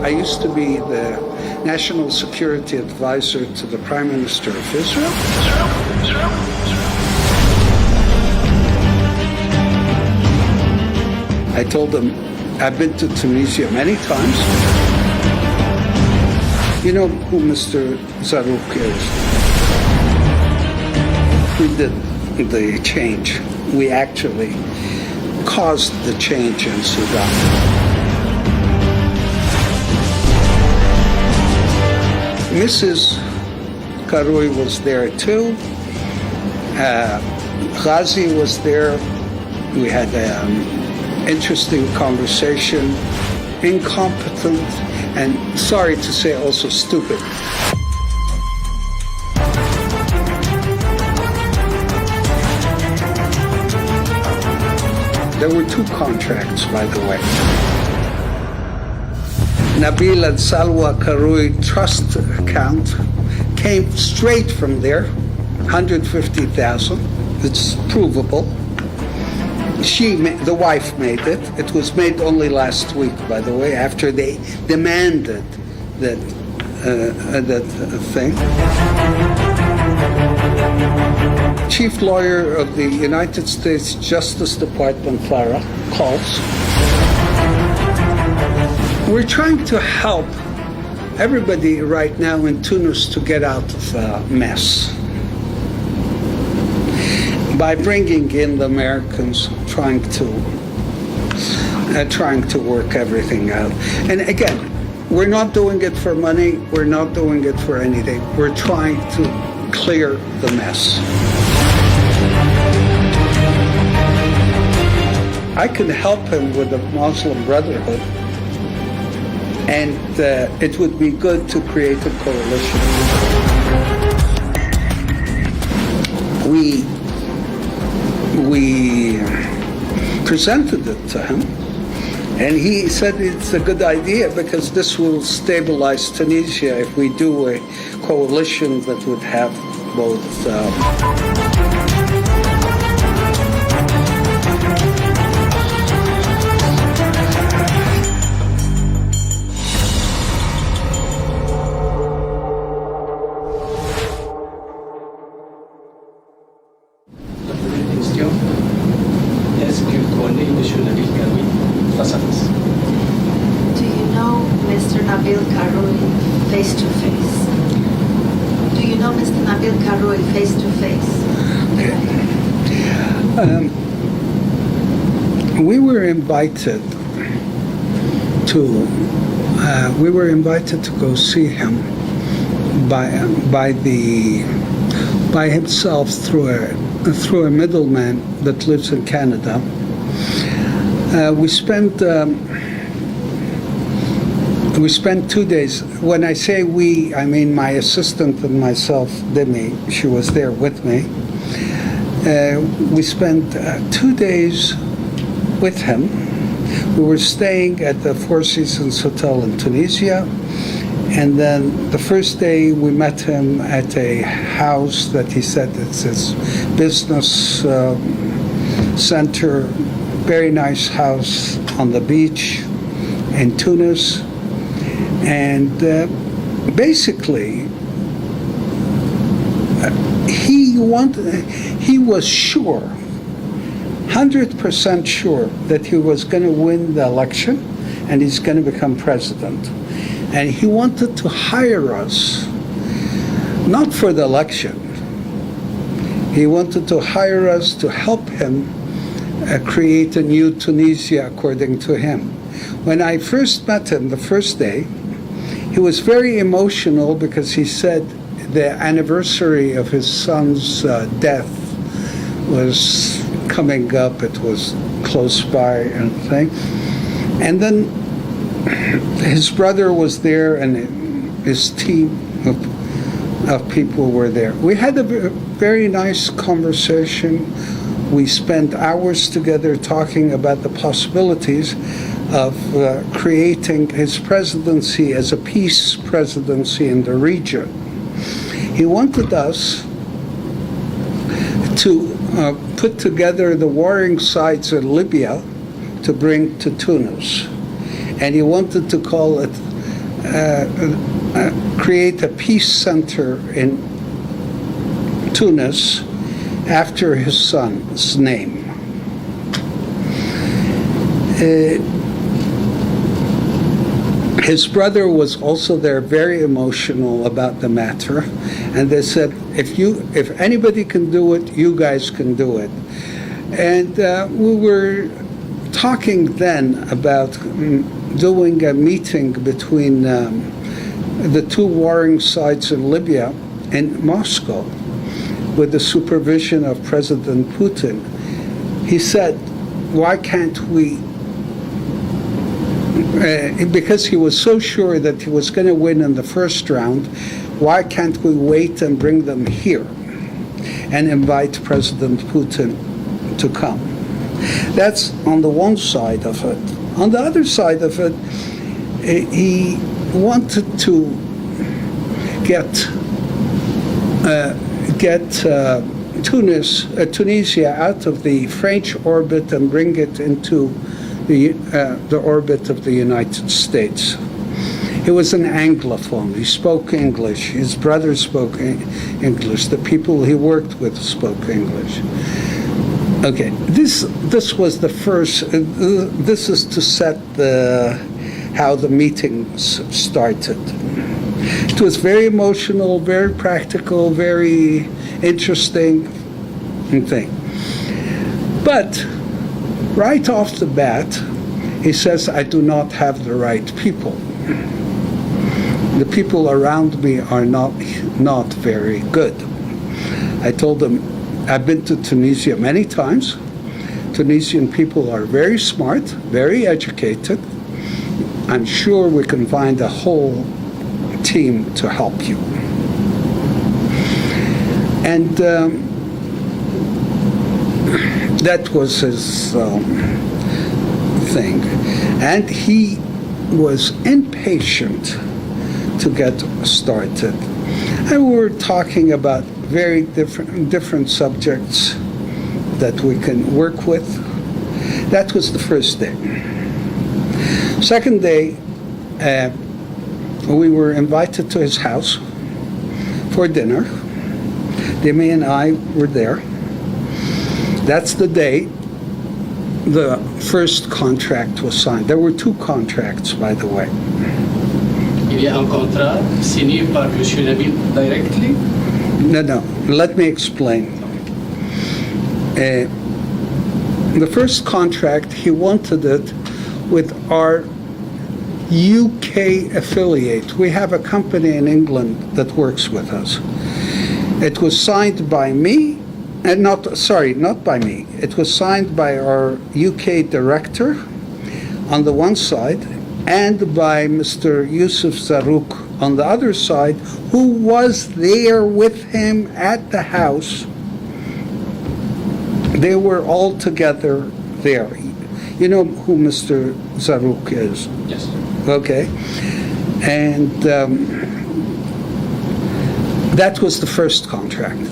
I used to be the National Security Advisor to the Prime Minister of Israel. I told him, I've been to Tunisia many times. You know who Mr. Zarouk is? We did the change. We actually caused the change in Sudan. Mrs. القروي was there too. Ghazi was there. We had an interesting conversation. Incompetent and, sorry to say, also stupid. There were two contracts, by the way. Nabeel and Salwa Karui trust account came straight from there, 150,000. It's provable. The wife made it. It was made only last week, by the way, after they demanded that thing. Chief lawyer of the United States Justice Department, Farah, calls. We're trying to help everybody right now in Tunis to get out of a mess by bringing in the Americans, trying to work everything out. And again, we're not doing it for money. We're not doing it for anything. We're trying to clear the mess. I can help him with the Muslim Brotherhood, and it would be good to create a coalition. We presented it to him, and he said it's a good idea because this will stabilize Tunisia if we do a coalition that would have both we were invited to go see him by himself through a middleman that lives in Canada. We spent 2 days. When I say we, I mean my assistant and myself, Demi. She was there with me. We spent 2 days with him. We were staying at the Four Seasons Hotel in Tunisia, and then the first day we met him at a house that he said it's his business center, very nice house on the beach in Tunis, and basically he was sure, 100% sure that he was going to win the election and he's going to become president. And he wanted to hire us, not for the election. He wanted to hire us to help him create a new Tunisia according to him. When I first met him the first day, he was very emotional because he said the anniversary of his son's death was coming up. It was close by and thing. And then his brother was there and his team of people were there. We had a very nice conversation. We spent hours together talking about the possibilities of creating his presidency as a peace presidency in the region. He wanted us to put together the warring sides in Libya to bring to Tunis. And he wanted to call it create a peace center in Tunis after his son's name. His brother was also there, very emotional about the matter, and they said, if anybody can do it, you guys can do it. And we were talking then about doing a meeting between the two warring sides in Libya and Moscow with the supervision of President Putin. He said, why can't we, because he was so sure that he was going to win in the first round, why can't we wait and bring them here and invite President Putin to come? That's on the one side of it. On the other side of it, he wanted to get Tunisia out of the French orbit and bring it into the orbit of the United States. He was an Anglophone. He spoke English. His brother spoke English. The people he worked with spoke English. Okay, this was the first. This is to set how the meetings started. It was very emotional, very practical, very interesting thing. But right off the bat, he says, I do not have the right people. The people around me are not very good. I told him, I've been to Tunisia many times. Tunisian people are very smart, very educated. I'm sure we can find a whole team to help you. And that was his thing. And he was impatient to get started. And we were talking about very different subjects that we can work with. That was the first day. Second day, we were invited to his house for dinner. Demi and I were there. That's the day the first contract was signed. There were two contracts, by the way. Il y a un contrat signé par M. Nabeel directly? No, let me explain. The first contract, he wanted it with our UK affiliate. We have a company in England that works with us. It was signed by me, and not by me. It was signed by our UK director on the one side, and by Mr. Yusuf Zarrouk on the other side, who was there with him at the house. They were all together there. You know who Mr. Zarrouk is? Yes. Okay. And that was the first contract.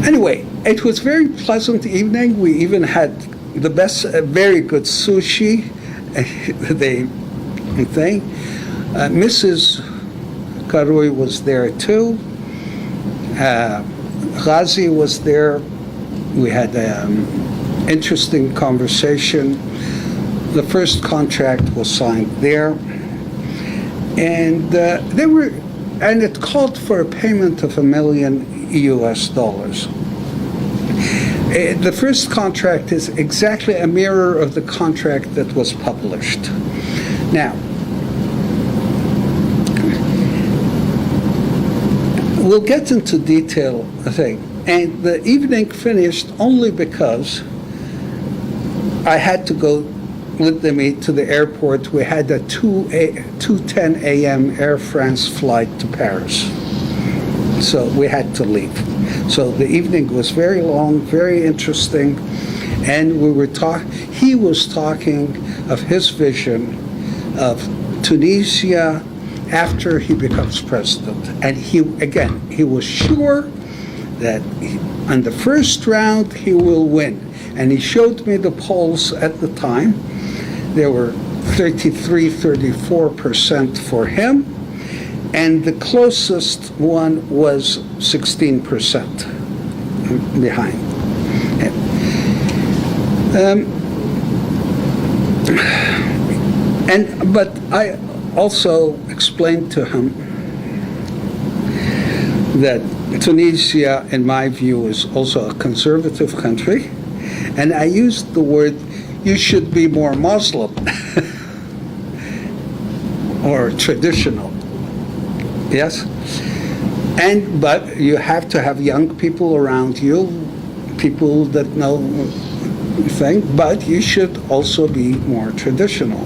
Anyway, it was a very pleasant evening. We even had the best, very good sushi. Mrs. القروي was there too. Ghazi was there. We had interesting conversation. The first contract was signed there, and and it called for a payment of $1 million. The first contract is exactly a mirror of the contract that was published. Now, we'll get into detail, I think. And the evening finished only because I had to go with them to the airport. We had a 2:10 a.m. Air France flight to Paris. So we had to leave. So the evening was very long, very interesting. And he was talking of his vision of Tunisia after he becomes president. And he was sure that on the first round he will win. And he showed me the polls at the time. There were 34% for him, and the closest one was 16% behind. But I also explained to him that Tunisia, in my view, is also a conservative country, and I used the word, you should be more Muslim or traditional, yes? But you have to have young people around you, people that know things, but you should also be more traditional,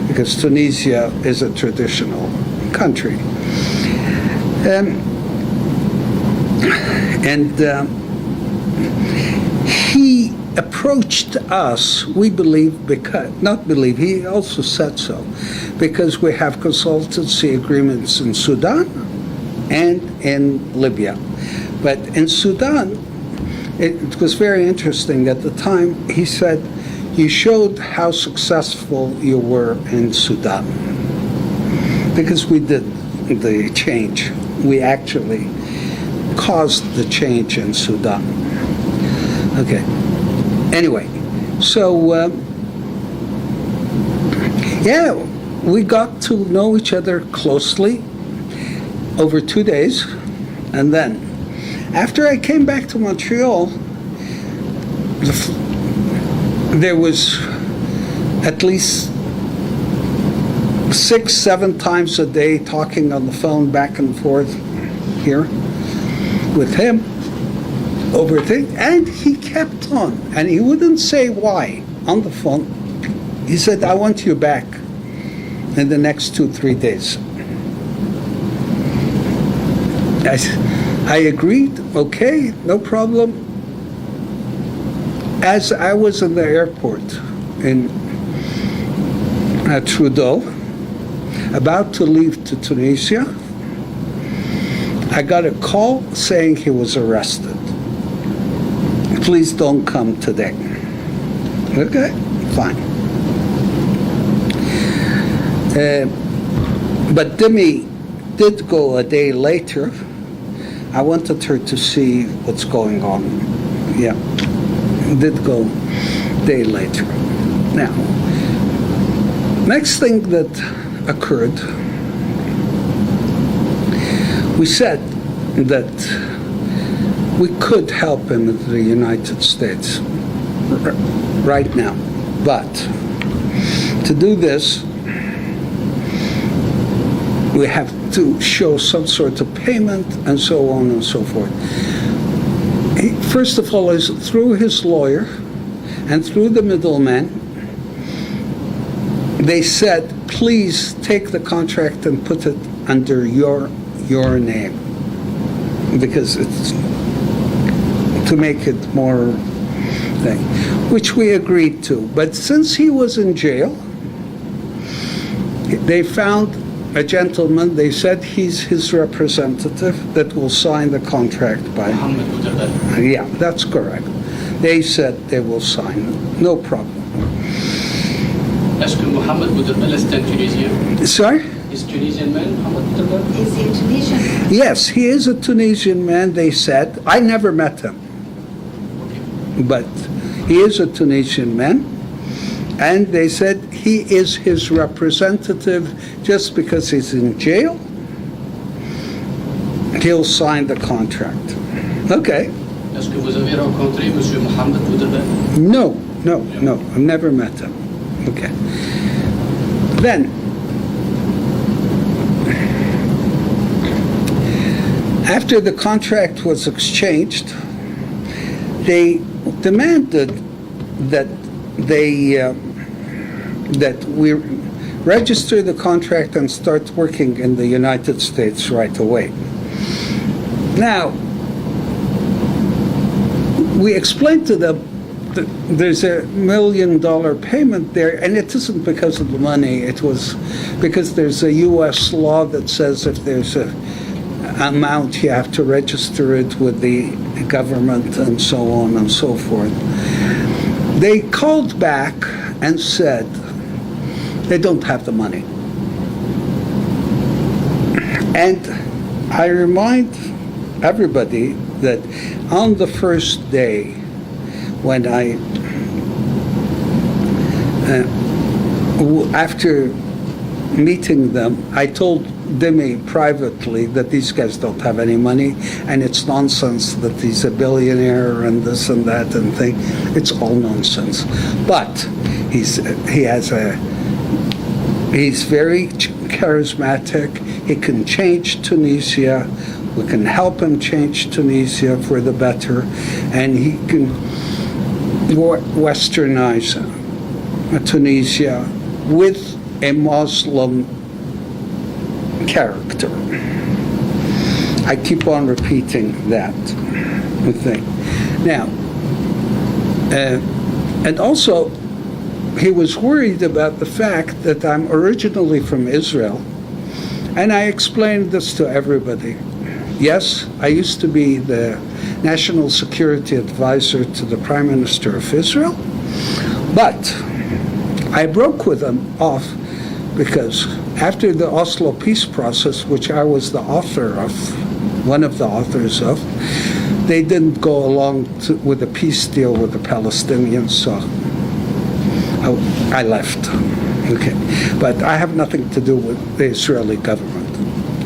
because Tunisia is a traditional country. He approached us, we believe, he also said so, because we have consultancy agreements in Sudan and in Libya. But in Sudan, it was very interesting. At the time, he said, you showed how successful you were in Sudan, because we did the change. We actually caused the change in Sudan. Okay. Anyway, so we got to know each other closely over 2 days, and then after I came back to Montreal, there was at least 6-7 times a day talking on the phone back and forth here with him over things, and he kept on, and he wouldn't say why on the phone. He said, I want you back in the next 2-3 days. I agreed, okay, no problem. As I was in the airport in Trudeau, about to leave to Tunisia, I got a call saying he was arrested. Please don't come today. Okay, fine. But Demi did go a day later. I wanted her to see what's going on. Yeah, did go a day later. Now, next thing that occurred, we said that we could help him in the United States right now, but to do this, we have to show some sort of payment and so on and so forth. First of all, is through his lawyer and through the middleman, they said, please take the contract and put it under your name, because it's to make it more thing, which we agreed to. But since he was in jail, they found a gentleman, they said he's his representative that will sign the contract by... Yeah, that's correct. They said they will sign it, no problem. Est-ce que Mohamed Bouderbel est un Tunisien? Sorry? Is Tunisian man, Mohamed Bouderbel? Is he a Tunisian? Yes, he is a Tunisian man, they said. I never met him. But he is a Tunisian man. And they said he is his representative just because he's in jail. He'll sign the contract. Okay. Est-ce que vous avez rencontré Monsieur Mohamed Bouderbel? No, I've never met him. Okay. Then, after the contract was exchanged, they demanded that that we register the contract and start working in the United States right away. Now, we explained to them that there's $1 million payment there, and it isn't because of the money, it was because there's a U.S. law that says if there's a amount, you have to register it with the government and so on and so forth. They called back and said They don't have the money. And I remind everybody that on the first day when after meeting them, I told Demi privately that these guys don't have any money and it's nonsense that he's a billionaire and this and that and thing. It's all nonsense. But he's very charismatic. He can change Tunisia. We can help him change Tunisia for the better, and he can westernize Tunisia with a Muslim character. I keep on repeating that thing. Now, and also, he was worried about the fact that I'm originally from Israel, and I explained this to everybody. Yes, I used to be the national security advisor to the Prime Minister of Israel, but I broke with them off because after the Oslo peace process, which I was the author of, one of the authors of, they didn't go along with a peace deal with the Palestinians, so I left. Okay, but I have nothing to do with the Israeli government,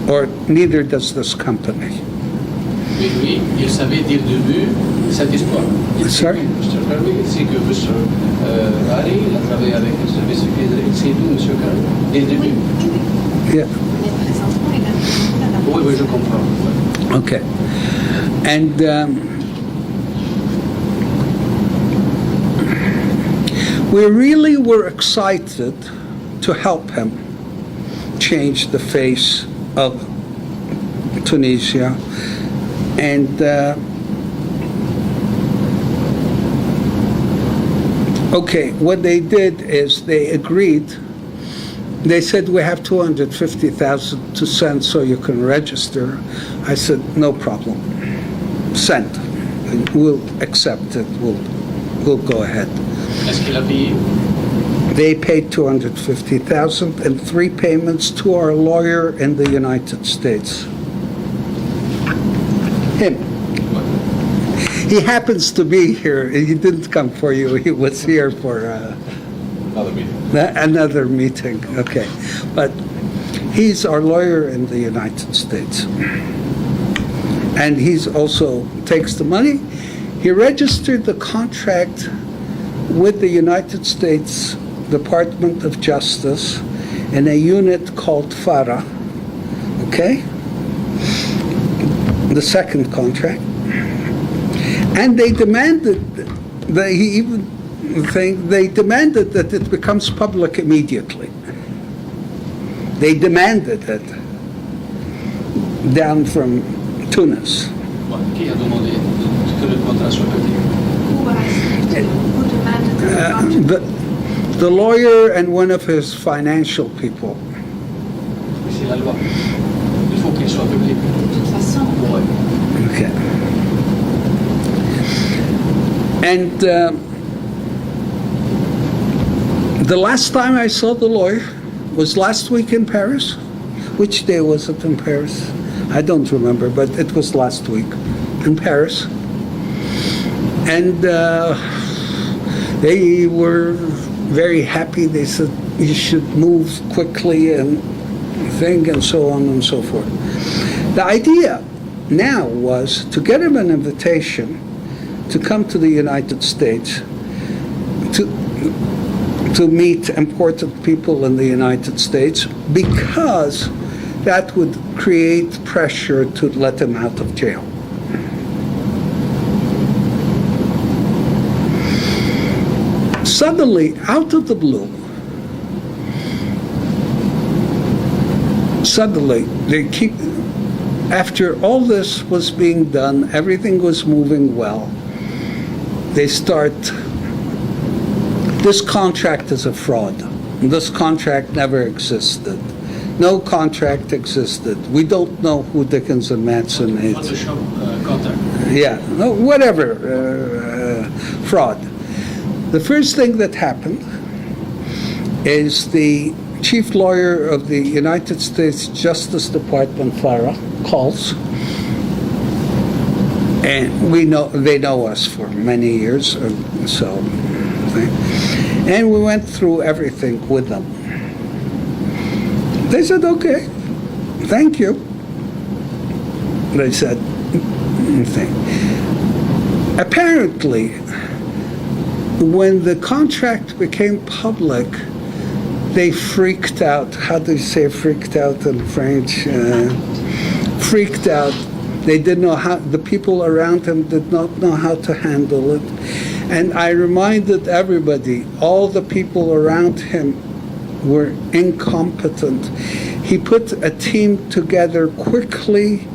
or neither does this company. Mais lui, il savait dès le début cette histoire. Sorry? Mr. Kirby, c'est que Mr. Ali, il a travaillé avec le service secret, c'est tout, Mr. Kirby, dès le début. Yeah. Oui, je comprends. Okay. And we really were excited to help him change the face of Tunisia. And okay, what they did is they agreed. They said, we have 250,000 to send so you can register. I said, no problem. Send. We'll accept it. We'll go ahead. Est-ce qu'il a payé? They paid 250,000 in 3 payments to our lawyer in the United States. Him. He happens to be here. He didn't come for you. He was here for Another meeting. another meeting. Okay. But he's our lawyer in the United States. And he's also takes the money. He registered the contract with the United States Department of Justice in a unit called FARA. Okay? The second contract, and they demanded that they demanded that it becomes public immediately. They demanded it down from Tunis. Qui a demandé que le contrat soit public? Who demanded the The lawyer and one of his financial people. C'est la loi. Il faut qu'il soit public. De toute façon, Ouais. Okay. And the last time I saw the lawyer was last week in Paris. Which day was it in Paris? I don't remember, but it was last week in Paris. And they were very happy. They said, you should move quickly and thing and so on and so forth. The idea now was to get him an invitation to come to the United States to meet important people in the United States, because that would create pressure to let him out of jail. Suddenly, out of the blue, after all this was being done, everything was moving well, they start, this contract is a fraud. This contract never existed. No contract existed. We don't know who Dickens and Manson is. Photoshop contract. Yeah, no, whatever, fraud. The first thing that happened is the chief lawyer of the United States Justice Department, Farah, calls. And they know us for many years, and we went through everything with them. They said, okay, thank you. They said, thing. Apparently, when the contract became public, they freaked out. How do you say freaked out in French? Freaked out. They didn't know how, the people around him did not know how to handle it. And I reminded everybody, all the people around him were incompetent. He put a team together quickly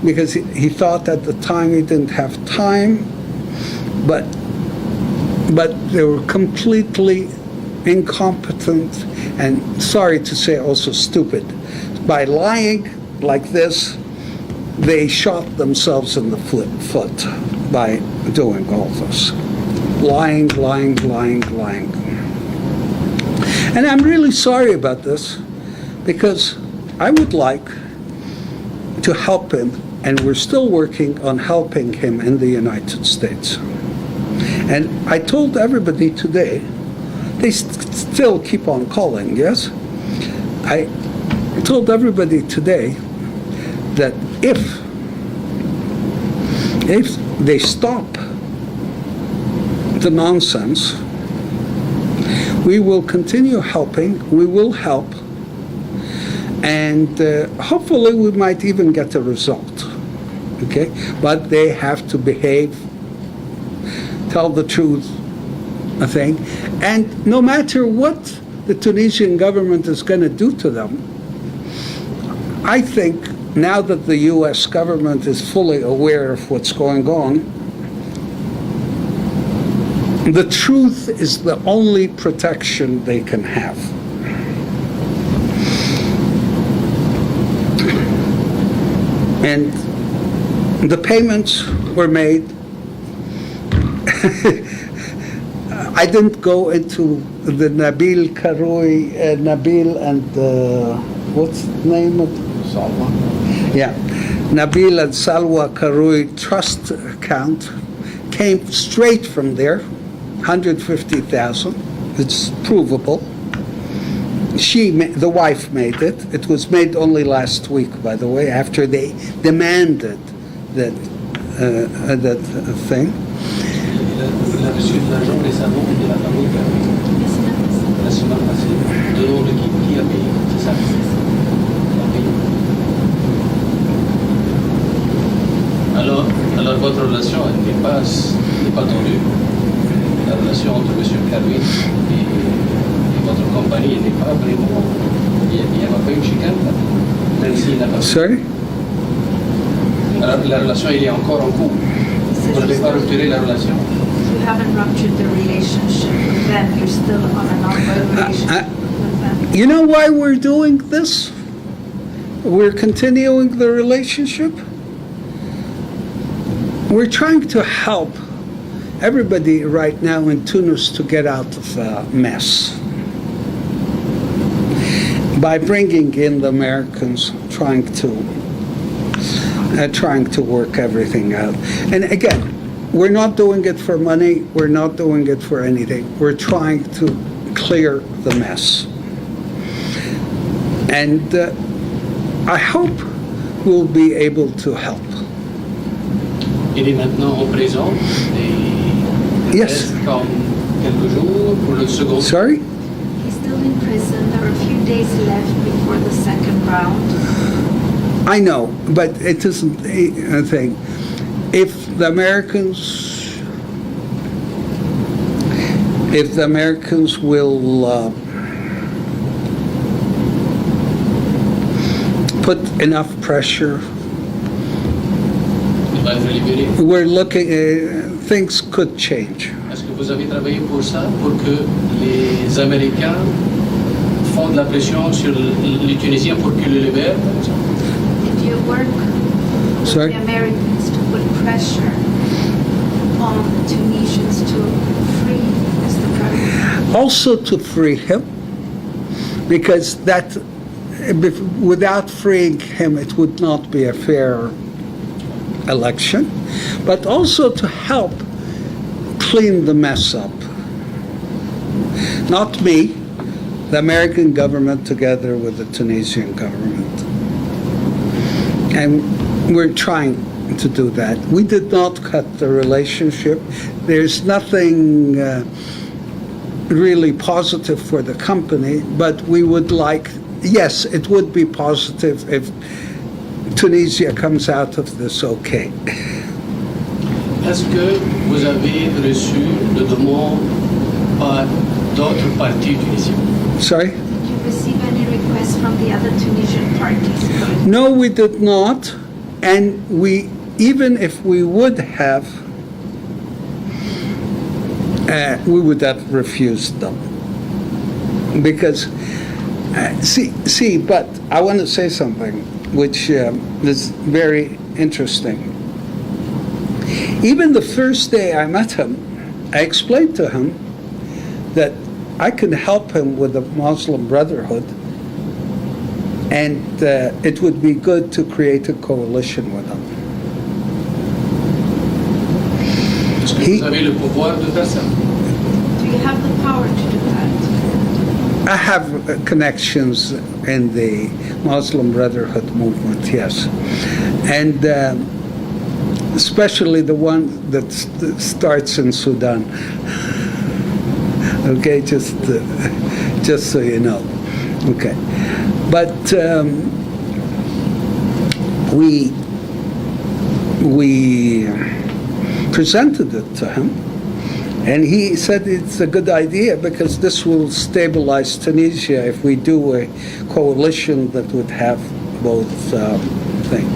because he thought at the time he didn't have time, but they were completely incompetent and, sorry to say, also stupid. By lying like this, they shot themselves in the foot by doing all this. Lying. And I'm really sorry about this because I would like to help him, and we're still working on helping him in the United States. And I told everybody today, they still keep on calling, yes? I told everybody today that if they stop the nonsense, we will continue helping, we will help, and hopefully we might even get a result, okay? But they have to behave, tell the truth, I think, and no matter what the Tunisian government is going to do to them, I think now that the U.S. government is fully aware of what's going on, the truth is the only protection they can have. And the payments were made. I didn't go into the Nabeel Karoui, Nabeel and what's the name of Salwa? Yeah, Nabeel and Salwa Karoui trust account came straight from there, 150,000. It's provable. The wife made it. It was made only last week, by the way, after they demanded that thing. Il a reçu de l'argent récemment de la famille la semaine passée, de nom de qui a payé, c'est ça? Alors votre relation n'est pas tendue. La relation entre M. Karoui et votre compagnie n'est pas vraiment. Il n'y a pas une chicane, même s'il n'a pas. Sorry? Alors la relation elle est encore en cours. Vous n'avez pas rupturé la relation. You haven't ruptured the relationship with them. You're still on an ongoing relationship with them. You know why we're doing this? We're continuing the relationship. We're trying to help everybody right now in Tunis to get out of a mess by bringing in the Americans, trying to work everything out. And again, we're not doing it for money. We're not doing it for anything. We're trying to clear the mess. And I hope we'll be able to help. Il est maintenant en prison et il reste comme quelques jours pour le second. Sorry? He's still in prison. There are a few days left before the second round. I know, but it isn't a thing. If the Americans will put enough pressure, we're looking, things could change. Est-ce que vous avez travaillé pour ça, pour que les Américains font de la pression sur les Tunisiens pour qu'ils le libèrent, par exemple? Did you work with Sorry? the Americans to put pressure on the Tunisians to free Mr. Karoui? Also to free him, because that, without freeing him, it would not be a fair election, but also to help clean the mess up. Not me, the American government together with the Tunisian government. And we're trying to do that. We did not cut the relationship. There's nothing really positive for the company, but we would like, yes, it would be positive if Tunisia comes out of this okay. Est-ce que vous avez reçu de demandes par d'autres partis tunisiens? Sorry? Did you receive any requests from the other Tunisian parties? No, we did not. And we, even if we would have, we would have refused them. Because, but I want to say something which is very interesting. Even the first day I met him, I explained to him that I can help him with the Muslim Brotherhood, and it would be good to create a coalition with him. Est-ce que vous avez le pouvoir de faire ça? Do you have the power to do that? I have connections in the Muslim Brotherhood movement, yes. And especially the one that starts in Sudan. Okay, just so you know. Okay, but we presented it to him, and he said it's a good idea because this will stabilize Tunisia if we do a coalition that would have both things.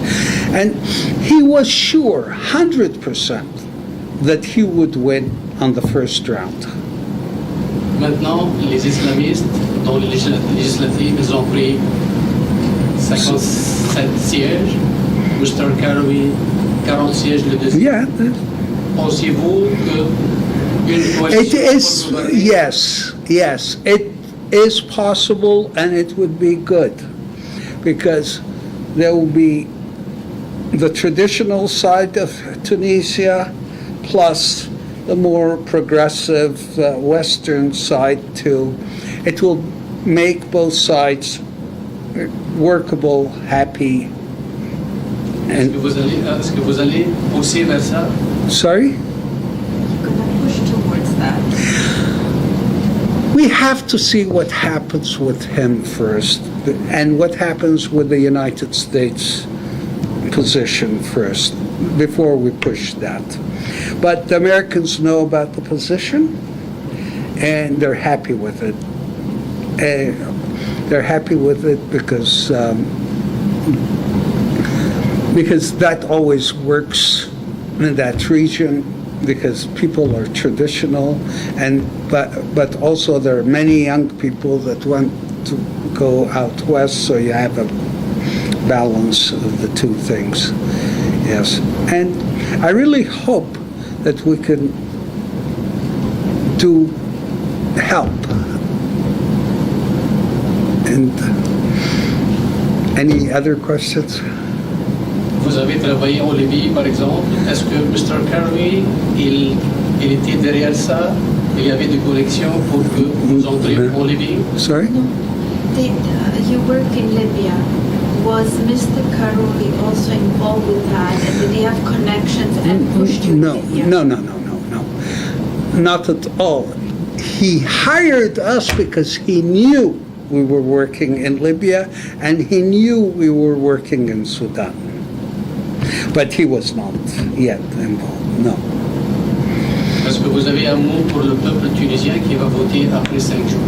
And he was sure, 100%, that he would win on the first round. Maintenant, les islamistes, dans les législatives, ils ont pris 57 sièges. Mr. القروي, 40 sièges le deuxième. Yeah. Pensez-vous qu'une coalition It is, peut gouverner? yes, it is possible, and it would be good because there will be the traditional side of Tunisia plus the more progressive Western side too. It will make both sides workable, happy. Est-ce que vous allez pousser vers ça? Sorry? You're going to push towards that. We have to see what happens with him first, and what happens with the United States position first, before we push that. But the Americans know about the position, and they're happy with it. They're happy with it because that always works in that region, because people are traditional, but also there are many young people that want to go out west, so you have a balance of the two things. Yes, and I really hope that we can help. And any other questions? Vous avez travaillé en Libye, par exemple. Est-ce que Mr. القروي, il était derrière ça? Il y avait des corrections pour que vous entriez en Libye? Sorry? No. You work in Libya. Was Mr. القروي also involved with that? And did he have connections and pushed you No, to Libya? no. Not at all. He hired us because he knew we were working in Libya, and he knew we were working in Sudan. But he was not yet involved, no. Est-ce que vous avez un mot pour le peuple tunisien qui va voter après 5 jours?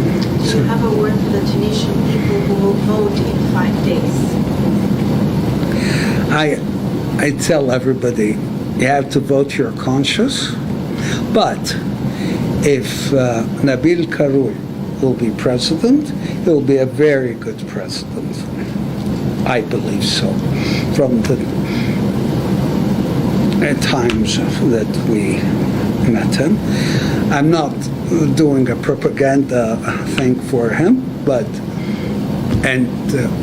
Do you have a word for the Tunisian people who will vote in 5 days? I tell everybody, you have to vote your conscience, but if Nabeel Karoui will be president, he'll be a very good president. I believe so. From the times that we met him. I'm not doing a propaganda thing for him, but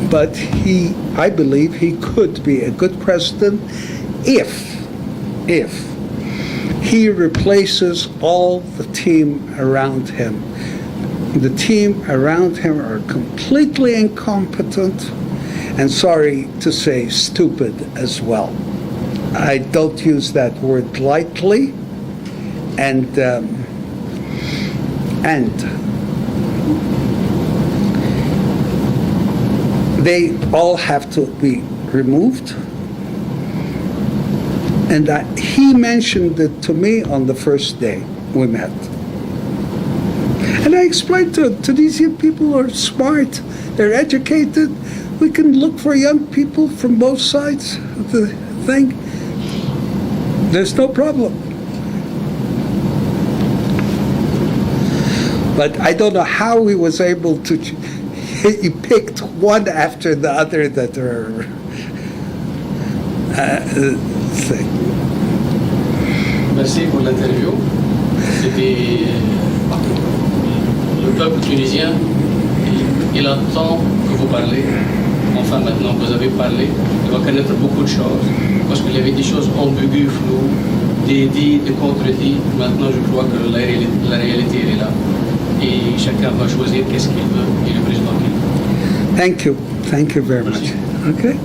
But I believe he could be a good president if he replaces all the team around him. The team around him are completely incompetent and, sorry to say, stupid as well. I don't use that word lightly. And they all have to be removed. And he mentioned it to me on the first day we met. And I explained to Tunisian people are smart, they're educated, we can look for young people from both sides of the thing. There's no problem. But I don't know how he was able to, he picked one after the other that are thing. Merci pour l'interview. C'était le peuple tunisien, il attend que vous parlez. Enfin, maintenant que vous avez parlé, il va connaître beaucoup de choses. Parce qu'il y avait des choses ambiguës, floues, des dits, des contre-dits. Maintenant, je crois que la réalité elle est là. Et chacun va choisir qu'est-ce qu'il veut et le président qu'il veut. Thank you very much. Okay.